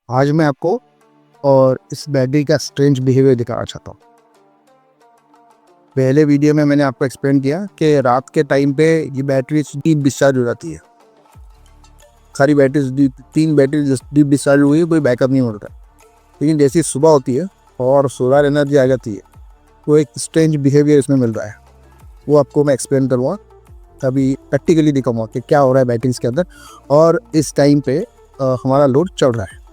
आज मैं आपको और इस बैटरी का स्ट्रेंज बिहेवियर दिखाना चाहता हूँ। पहले वीडियो में मैंने आपको एक्सप्लेन किया कि रात के टाइम पे ये बैटरी डीप डिस्चार्ज हो जाती है। सारी बैटरी 3 बैटरी डीप डिस्चार्ज हुई, कोई बैकअप नहीं होता। लेकिन जैसी सुबह होती है और सोलर एनर्जी आ जाती है, वो एक स्ट्रेंज बिहेवियर इसमें मिल रहा है। वो आपको मैं एक्सप्लेन करूँगा, तभी प्रैक्टिकली दिखाऊँगा कि क्या हो रहा है बैटरीज के अंदर और इस टाइम पे हमारा लोड चल रहा है।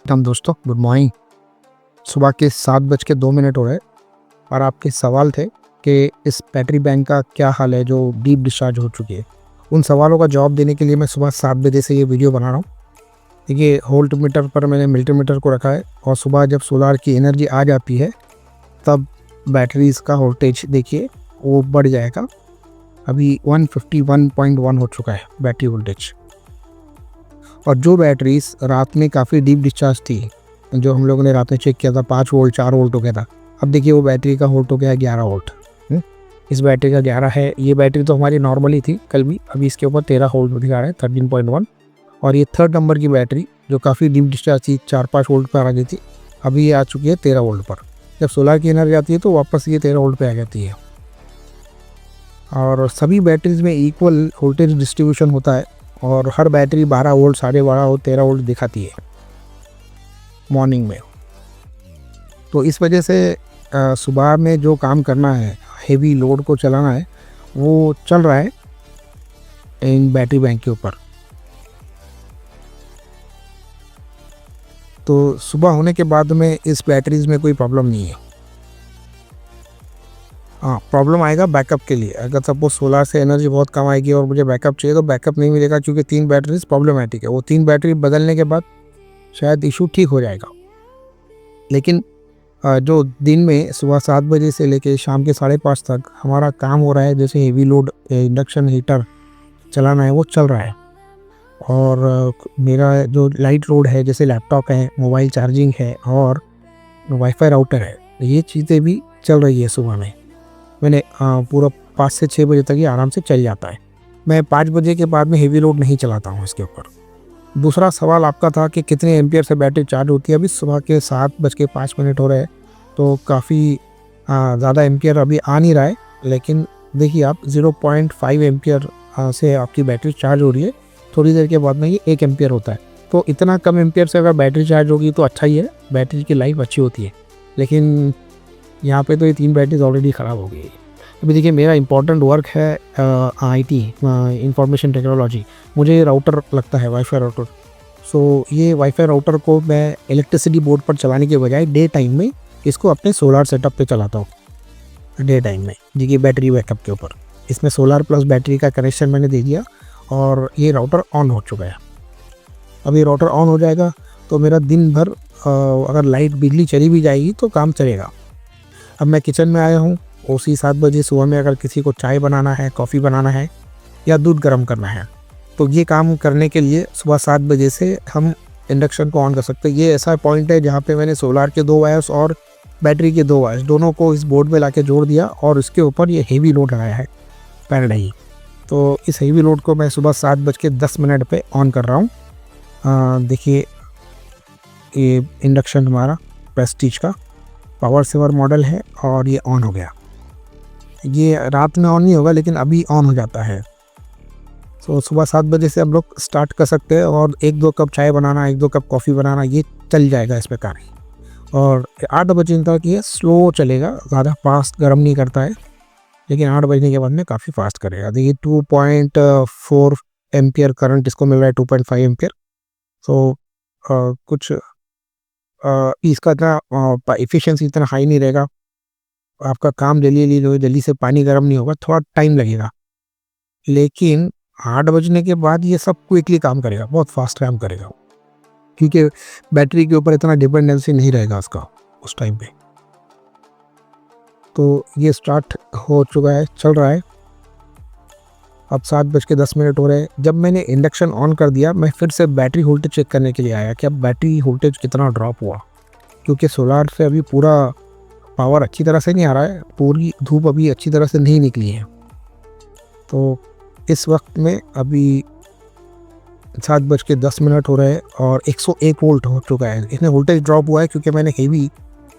हम दोस्तों, गुड मॉर्निंग। सुबह के 7:02 हो रहे और आपके सवाल थे कि इस बैटरी बैंक का क्या हाल है जो डीप डिस्चार्ज हो चुकी है। उन सवालों का जवाब देने के लिए मैं सुबह 7 बजे से ये वीडियो बना रहा हूँ। देखिए, वोल्ट मीटर पर मैंने मल्टीमीटर को रखा है और सुबह जब सोलार की एनर्जी आ जाती है तब बैटरीज का वोल्टेज देखिए वो बढ़ जाएगा। अभी 151.1 हो चुका है बैटरी वोल्टेज। और जो बैटरीज रात में काफ़ी डीप डिस्चार्ज थी, जो हम लोगों ने रात में चेक किया था 5 वोल्ट 4 वोल्ट हो गया था, अब देखिए वो बैटरी का वोल्ट हो गया 11 वोल्ट। इस बैटरी का 11 है। ये बैटरी तो हमारी नॉर्मल ही थी कल भी, अभी इसके ऊपर 13 वोल्ट दिखा रहा है 13.1। और ये 3rd नंबर की बैटरी जो काफ़ी डीप डिस्चार्ज थी 4-5 वोल्ट पर आ गई थी, अभी ये आ चुकी है 13 वोल्ट पर। जब सोलर की एनर्जी आती है तो वापस ये 13 वोल्ट पर आ जाती है। और सभी बैटरीज में इक्वल वोल्टेज डिस्ट्रीब्यूशन होता है और हर बैटरी 12 वोल्ट 12.5 वोल्ट 13 वोल्ट दिखाती है मॉर्निंग में। तो इस वजह से सुबह में जो काम करना है, हेवी लोड को चलाना है, वो चल रहा है इन बैटरी बैंक के ऊपर। तो सुबह होने के बाद में इस बैटरीज में कोई प्रॉब्लम नहीं है। हाँ, प्रॉब्लम आएगा बैकअप के लिए। अगर सपोज सोलर से एनर्जी बहुत कम आएगी और मुझे बैकअप चाहिए तो बैकअप नहीं मिलेगा, क्योंकि 3 बैटरीज प्रॉब्लमेटिक है। वो 3 बैटरी बदलने के बाद शायद इशू ठीक हो जाएगा। लेकिन जो दिन में सुबह 7 बजे से लेके शाम के 5:30 तक हमारा काम हो रहा है, जैसे हेवी लोड इंडक्शन हीटर चलाना है वो चल रहा है। और मेरा जो लाइट लोड है, जैसे लैपटॉप है, मोबाइल चार्जिंग है और वाईफाई राउटर है, ये चीज़ें भी चल रही है सुबह में। मैंने पूरा 5 से 6 बजे तक ये आराम से चल जाता है। मैं 5 बजे के बाद में हेवी लोड नहीं चलाता हूँ इसके ऊपर। दूसरा सवाल आपका था कि कितने एम्पियर से बैटरी चार्ज होती है। अभी सुबह के 7:05 हो रहे हैं, तो काफ़ी ज़्यादा एम्पियर अभी आ नहीं रहा है। लेकिन देखिए आप 0.5 एम्पियर से आपकी बैटरी चार्ज हो रही है। थोड़ी देर के बाद में ये 1 एम्पियर होता है। तो इतना कम एम्पियर से अगर बैटरी चार्ज होगी तो अच्छा ही है, बैटरी की लाइफ अच्छी होती है। लेकिन यहाँ पे तो ये 3 बैटरीज ऑलरेडी ख़राब हो गई। अभी देखिए, मेरा इंपॉर्टेंट वर्क है IT इंफॉर्मेशन टेक्नोलॉजी। मुझे ये राउटर लगता है, वाईफाई राउटर। सो ये वाईफाई राउटर को मैं इलेक्ट्रिसिटी बोर्ड पर चलाने के बजाय डे टाइम में इसको अपने सोलर सेटअप पे चलाता हूँ। डे टाइम में देखिए बैटरी बैकअप के ऊपर इसमें सोलर प्लस बैटरी का कनेक्शन मैंने दे दिया और ये राउटर ऑन हो चुका है। अब ये राउटर ऑन हो जाएगा तो मेरा दिन भर अगर लाइट बिजली चली भी जाएगी तो काम चलेगा। अब मैं किचन में आया हूँ, उसी 7 बजे सुबह में अगर किसी को चाय बनाना है, कॉफ़ी बनाना है या दूध गर्म करना है, तो ये काम करने के लिए सुबह 7 बजे से हम इंडक्शन को ऑन कर सकते हैं। ये ऐसा पॉइंट है जहाँ पे मैंने सोलार के 2 वायर्स और बैटरी के 2 वायर्स दोनों को इस बोर्ड में लाके जोड़ दिया और इसके ऊपर ये हेवी लोड लगाया है पैरेलली। तो इस हेवी लोड को मैं सुबह 7:10 पे ऑन कर रहा हूँ। देखिए, ये इंडक्शन हमारा प्रेस्टीज का पावर सेवर मॉडल है और ये ऑन हो गया। ये रात में ऑन नहीं होगा लेकिन अभी ऑन हो जाता है। तो सुबह 7 बजे से हम लोग स्टार्ट कर सकते हैं और 1-2 कप चाय बनाना, 1-2 कप कॉफ़ी बनाना, ये चल जाएगा इस प्रकार ही। और 8 बजे तक ये स्लो चलेगा, ज़्यादा फास्ट गर्म नहीं करता है, लेकिन 8 बजने के बाद में काफ़ी फास्ट करेगा। देखिए 2.4 एम्पियर करंट इसको मिल रहा है, 2.5 एम्पियर। तो कुछ इसका इतना एफिशिएंसी इतना हाई नहीं रहेगा। आपका काम जल्दी से पानी गर्म नहीं होगा, थोड़ा टाइम लगेगा। लेकिन 8 बजने के बाद ये सब क्विकली काम करेगा, बहुत फास्ट काम करेगा, क्योंकि बैटरी के ऊपर इतना डिपेंडेंसी नहीं रहेगा उसका उस टाइम पे। तो ये स्टार्ट हो चुका है, चल रहा है। अब 7:10 हो रहे हैं। जब मैंने इंडक्शन ऑन कर दिया, मैं फिर से बैटरी वोल्टेज चेक करने के लिए आया कि अब बैटरी वोल्टेज कितना ड्रॉप हुआ, क्योंकि सोलार से अभी पूरा पावर अच्छी तरह से नहीं आ रहा है, पूरी धूप अभी अच्छी तरह से नहीं निकली है। तो इस वक्त में अभी 7:10 हो रहे हैं और 101 वोल्ट हो चुका है। इसमें वोल्टेज ड्रॉप हुआ है क्योंकि मैंने हेवी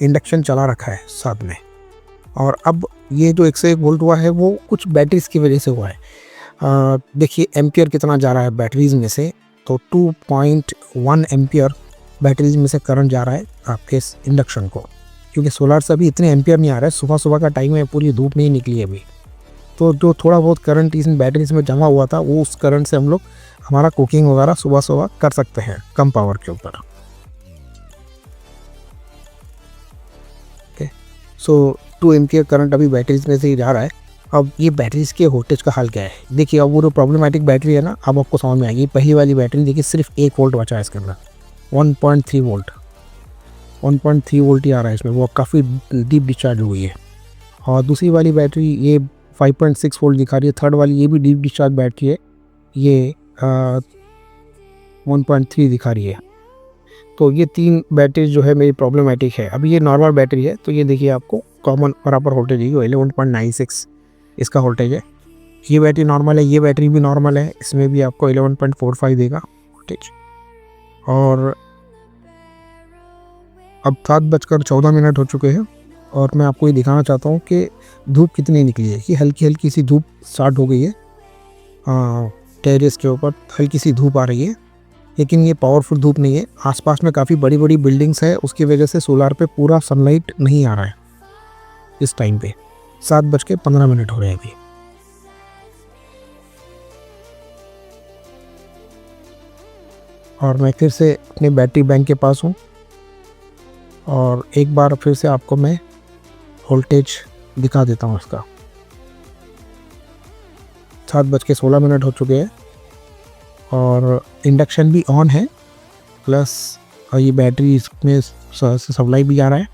इंडक्शन चला रखा है साथ में। और अब ये जो 101 वोल्ट हुआ है वो कुछ बैटरीज की वजह से हुआ है। देखिए एम्पियर कितना जा रहा है बैटरीज में से, तो 2.1 एम्पियर बैटरीज में से करंट जा रहा है आपके इस इंडक्शन को, क्योंकि सोलार से अभी इतने एम्पियर नहीं आ रहा है। सुबह सुबह का टाइम है, पूरी धूप नहीं निकली है अभी, तो जो थोड़ा बहुत करंट इन बैटरीज में जमा हुआ था वो उस करंट से हम लोग हमारा कुकिंग वगैरह सुबह सुबह कर सकते हैं कम पावर के ऊपर। ओके, सो 2 एम्पियर करंट अभी बैटरीज में से ही जा रहा है। अब ये बैटरीज के वोल्टेज का हाल क्या है, देखिए अब वो जो प्रॉब्लमेटिक बैटरी है ना, अब आपको समझ में आएगी। पहली वाली बैटरी देखिए सिर्फ 1 वोल्ट बचा है इसके अंदर, 1.3 वोल्ट 1.3 वोल्ट ही आ रहा है इसमें, वो काफ़ी डीप डिस्चार्ज हुई है। और दूसरी वाली बैटरी ये 5.6 वोल्ट दिखा रही है। थर्ड वाली ये भी डीप डिस्चार्ज बैटरी है, ये 1.3 दिखा रही है। तो ये 3 बैटरी जो है मेरी प्रॉब्लमेटिक है। अभी ये नॉर्मल बैटरी है, तो ये देखिए आपको कॉमन बराबर वोल्टेज है, 11.96 इसका वोल्टेज है। ये बैटरी नॉर्मल है, ये बैटरी भी नॉर्मल है, इसमें भी आपको 11.45 देगा वोल्टेज। और अब 7:14 हो चुके हैं और मैं आपको ये दिखाना चाहता हूँ कि धूप कितनी निकली है। कि हल्की हल्की सी धूप स्टार्ट हो गई है, टेरेस के ऊपर हल्की सी धूप आ रही है, लेकिन ये पावरफुल धूप नहीं है। आसपास में काफ़ी बड़ी बड़ी बिल्डिंग्स है, उसकी वजह से सोलार पे पूरा सनलाइट नहीं आ रहा है इस टाइम पे। 7:15 हो रहे हैं अभी। और मैं फिर से अपने बैटरी बैंक के पास हूँ और एक बार फिर से आपको मैं वोल्टेज दिखा देता हूँ इसका। 7:16 हो चुके हैं और इंडक्शन भी ऑन है, प्लस ये बैटरी इसमें सप्लाई भी आ रहा है।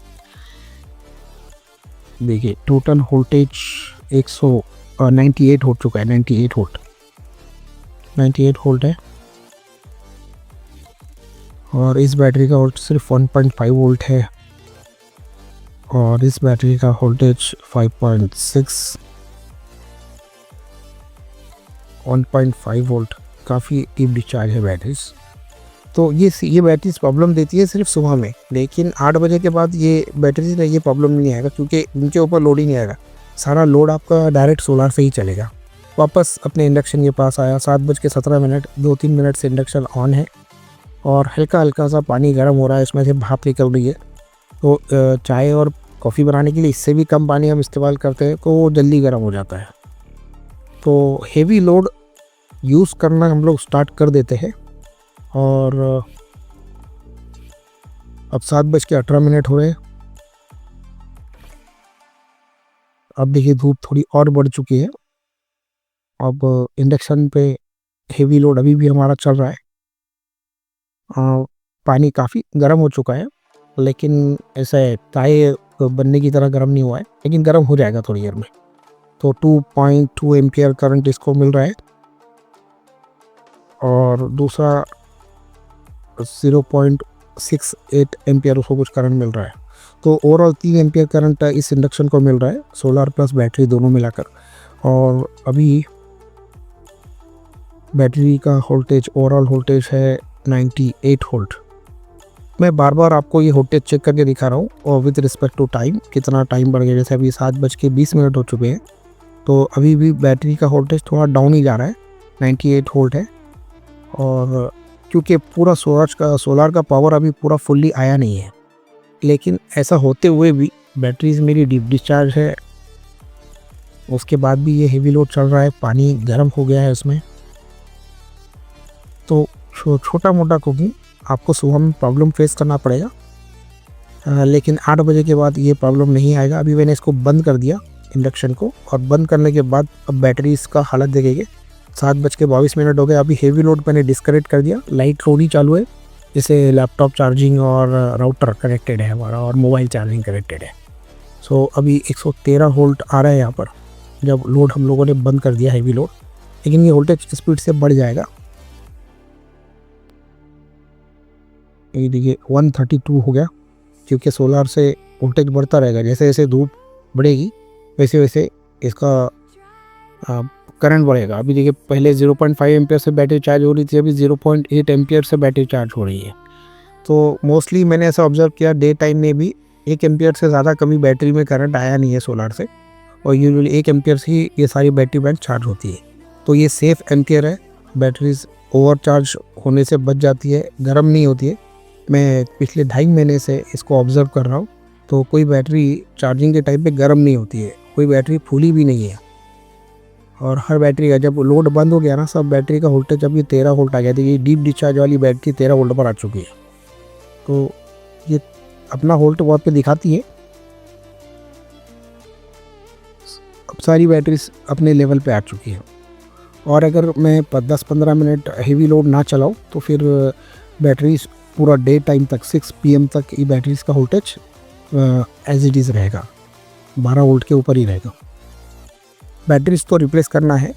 देखिए टोटल वोल्टेज 198 हो चुका है, 98 वोल्ट है। और इस बैटरी का वोल्ट सिर्फ 1.5 वोल्ट है और इस बैटरी का वोल्टेज 5.6 1.5 वोल्ट, काफ़ी डीप डिस्चार्ज है बैटरीज। तो ये बैटरीज प्रॉब्लम देती है सिर्फ सुबह में, लेकिन 8 बजे के बाद ये बैटरीज में ये प्रॉब्लम नहीं आएगा, क्योंकि इनके ऊपर लोड ही नहीं आएगा। सारा लोड आपका डायरेक्ट सोलार से ही चलेगा। वापस अपने इंडक्शन के पास आया, 7:17, 2-3 मिनट से इंडक्शन ऑन है और हल्का हल्का सा पानी गर्म हो रहा है, इसमें से भाप निकल रही है। तो चाय और कॉफ़ी बनाने के लिए इससे भी कम पानी हम इस्तेमाल करते हैं, तो वो जल्दी गर्म हो जाता है। तो हेवी लोड यूज़ करना हम लोग स्टार्ट कर देते हैं। और अब 7:18 हो रहे हैं। अब देखिए धूप थोड़ी और बढ़ चुकी है। अब इंडक्शन पे हेवी लोड अभी भी हमारा चल रहा है। पानी काफ़ी गर्म हो चुका है, लेकिन ऐसे चाय बनने की तरह गर्म नहीं हुआ है, लेकिन गर्म हो जाएगा थोड़ी देर में। तो 2.2 एम्पियर करंट इसको मिल रहा है और दूसरा 0.68 एम्पियर उसको कुछ करंट मिल रहा है। तो ओवरऑल 3 एम्पियर करंट इस इंडक्शन को मिल रहा है, सोलार प्लस बैटरी दोनों मिलाकर। और अभी बैटरी का वोल्टेज, ओवरऑल वोल्टेज है 98 वोल्ट। मैं बार बार आपको ये वोल्टेज चेक करके दिखा रहा हूँ और विद रिस्पेक्ट टू टाइम, कितना टाइम बढ़ गया। जैसे अभी 7:20 हो चुके हैं, तो अभी भी बैटरी का वोल्टेज थोड़ा डाउन ही जा रहा है, 98 वोल्ट है। और क्योंकि पूरा सोलार का पावर अभी पूरा फुल्ली आया नहीं है, लेकिन ऐसा होते हुए भी बैटरीज मेरी डीप डिस्चार्ज है, उसके बाद भी ये हेवी लोड चल रहा है, पानी गर्म हो गया है उसमें। तो छोटा मोटा कुकिंग आपको सुबह में प्रॉब्लम फेस करना पड़ेगा, लेकिन 8 बजे के बाद ये प्रॉब्लम नहीं आएगा। अभी मैंने इसको बंद कर दिया इंडक्शन को, और बंद करने के बाद अब बैटरी इसका हालत देखेंगे। 7:22 हो गए। अभी हेवी लोड मैंने डिस्कनेक्ट कर दिया, लाइट लोड ही चालू है, जैसे लैपटॉप चार्जिंग और राउटर कनेक्टेड है हमारा और मोबाइल चार्जिंग कनेक्टेड है। सो अभी 113 वोल्ट आ रहा है यहाँ पर, जब लोड हम लोगों ने बंद कर दिया हेवी लोड, लेकिन ये वोल्टेज स्पीड से बढ़ जाएगा। ये देखिए 132 हो गया, क्योंकि सोलार से वोल्टेज बढ़ता रहेगा। जैसे जैसे धूप बढ़ेगी वैसे वैसे इसका करंट बढ़ेगा। अभी देखिए पहले 0.5 एम्पियर से बैटरी चार्ज हो रही थी, अभी 0.8 एम्पियर से बैटरी चार्ज हो रही है। तो मोस्टली मैंने ऐसा ऑब्जर्व किया डे टाइम में भी 1 एम्पियर से ज़्यादा कभी बैटरी में करंट आया नहीं है सोलर से, और यूजुअली 1 एम्पियर से ही ये सारी बैटरी बैंक चार्ज होती है। तो ये सेफ़ एम्पियर है, बैटरीज ओवर चार्ज होने से बच जाती है, गर्म नहीं होती है। मैं पिछले 2.5 महीने से इसको ऑब्ज़र्व कर रहा हूँ, तो कोई बैटरी चार्जिंग के टाइम पे गर्म नहीं होती है, कोई बैटरी फूली भी नहीं है। और हर बैटरी का जब लोड बंद हो गया ना, सब बैटरी का वोल्टेज अभी 13 वोल्ट आ गया था। ये डीप डिस्चार्ज वाली बैटरी 13 वोल्ट पर आ चुकी है। तो ये अपना वोल्ट वहाँ पे दिखाती है। अब सारी बैटरीज अपने लेवल पे आ चुकी है, और अगर मैं 10-15 मिनट हेवी लोड ना चलाऊँ तो फिर बैटरीज पूरा डे टाइम तक 6 PM तक ये बैटरीज का वोल्टेज एज इट इज़ रहेगा, 12 वोल्ट के ऊपर ही रहेगा। बैटरीज तो रिप्लेस करना है,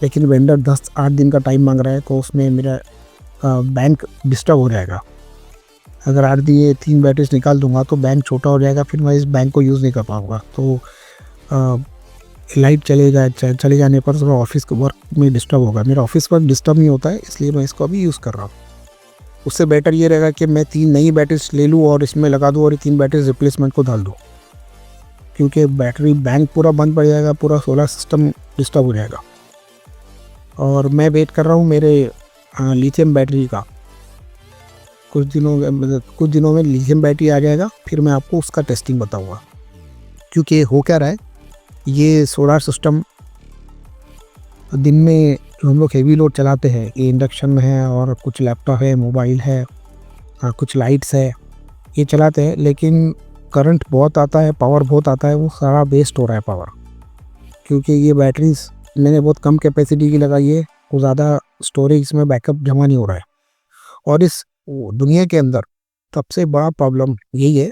लेकिन वेंडर 10-8 दिन का टाइम मांग रहा है, तो उसमें मेरा बैंक डिस्टर्ब हो जाएगा। अगर 8 दिन ये 3 बैटरीज निकाल दूंगा तो बैंक छोटा हो जाएगा, फिर मैं इस बैंक को यूज़ नहीं कर पाऊँगा। तो लाइट चले जाने पर थोड़ा ऑफिस के वर्क में डिस्टर्ब होगा। मेरा ऑफिस वर्क डिस्टर्ब नहीं होता है, इसलिए मैं इसको अभी यूज़ कर रहा हूँ। उससे बेटर ये रहेगा कि मैं 3 नई बैटरीज ले लूँ और इसमें लगा दूँ, और ये 3 बैटरीज रिप्लेसमेंट को डाल दूँ, क्योंकि बैटरी बैंक पूरा बंद पड़ जाएगा, पूरा सोलर सिस्टम डिस्टर्ब हो जाएगा। और मैं वेट कर रहा हूँ मेरे लिथियम बैटरी का। कुछ दिनों में लिथियम बैटरी आ जाएगा, फिर मैं आपको उसका टेस्टिंग बताऊँगा। क्योंकि हो क्या रहा है, ये सोलर सिस्टम दिन में जो हम लोग हेवी लोड चलाते हैं, ये इंडक्शन में है और कुछ लैपटॉप है, मोबाइल है, कुछ लाइट्स है, ये चलाते हैं, लेकिन करंट बहुत आता है, पावर बहुत आता है, वो सारा वेस्ट हो रहा है पावर। क्योंकि ये बैटरीज मैंने बहुत कम कैपेसिटी की लगाई है, वो ज़्यादा स्टोरेज इसमें बैकअप जमा नहीं हो रहा है। और इस दुनिया के अंदर सबसे बड़ा प्रॉब्लम यही है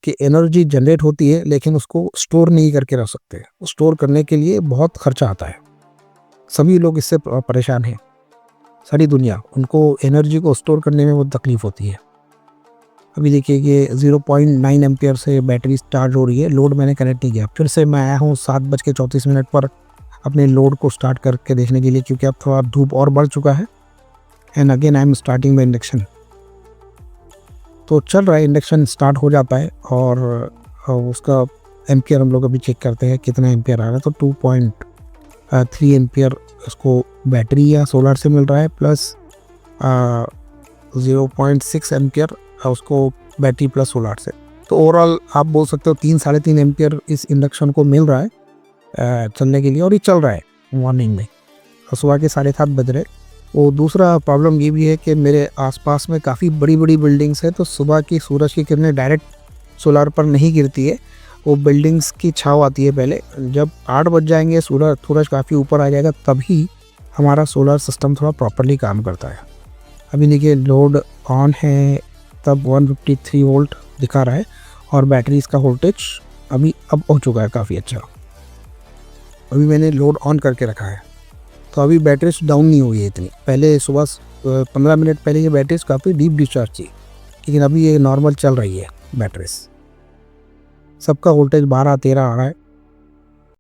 कि एनर्जी जनरेट होती है, लेकिन उसको स्टोर नहीं करके रख सकते। स्टोर करने के लिए बहुत खर्चा आता है। सभी लोग इससे परेशान हैं, सारी दुनिया, उनको एनर्जी को स्टोर करने में बहुत तकलीफ़ होती है। अभी देखिए कि 0.9 एम्पियर से बैटरी चार्ज हो रही है, लोड मैंने कनेक्ट नहीं किया। फिर से मैं आया हूँ 7:34 पर अपने लोड को स्टार्ट करके देखने के लिए, क्योंकि अब थोड़ा धूप और बढ़ चुका है। And again I am starting the induction. तो चल रहा है, इंडक्शन स्टार्ट हो जाता है, और उसका एम्पियर हम लोग अभी चेक करते हैं कितना एम्पियर आ रहा है। तो 2.3 एम्पियर उसको बैटरी या सोलर से मिल रहा है, प्लस 0.6 एम्पियर उसको बैटरी प्लस सोलर से। तो ओवरऑल आप बोल सकते हो 3-3.5 एम्पियर इस इंडक्शन को मिल रहा है चलने के लिए, और ये चल रहा है मॉर्निंग में, और सुबह के 7:30 बज रहे। वो दूसरा प्रॉब्लम ये भी है कि मेरे आसपास में काफ़ी बड़ी बड़ी बिल्डिंग्स है, तो सुबह की सूरज की किरणें डायरेक्ट सोलर पर नहीं गिरती है, वो बिल्डिंग्स की छाँव आती है पहले। जब 8 बज जाएंगे, सूरज काफ़ी ऊपर आ जाएगा, तभी हमारा सोलर सिस्टम थोड़ा प्रॉपरली काम करता है। अभी देखिए लोड ऑन है, तब 153 वोल्ट दिखा रहा है, और बैटरी इसका वोल्टेज अभी अब हो चुका है काफ़ी अच्छा। अभी मैंने लोड ऑन करके रखा है, तो अभी बैटरीज डाउन नहीं हुई है इतनी। पहले सुबह 15 मिनट पहले ये बैटरीज काफ़ी डीप डिस्चार्ज थी, लेकिन अभी ये नॉर्मल चल रही है बैटरीज। सबका वोल्टेज 12-13 आ रहा है,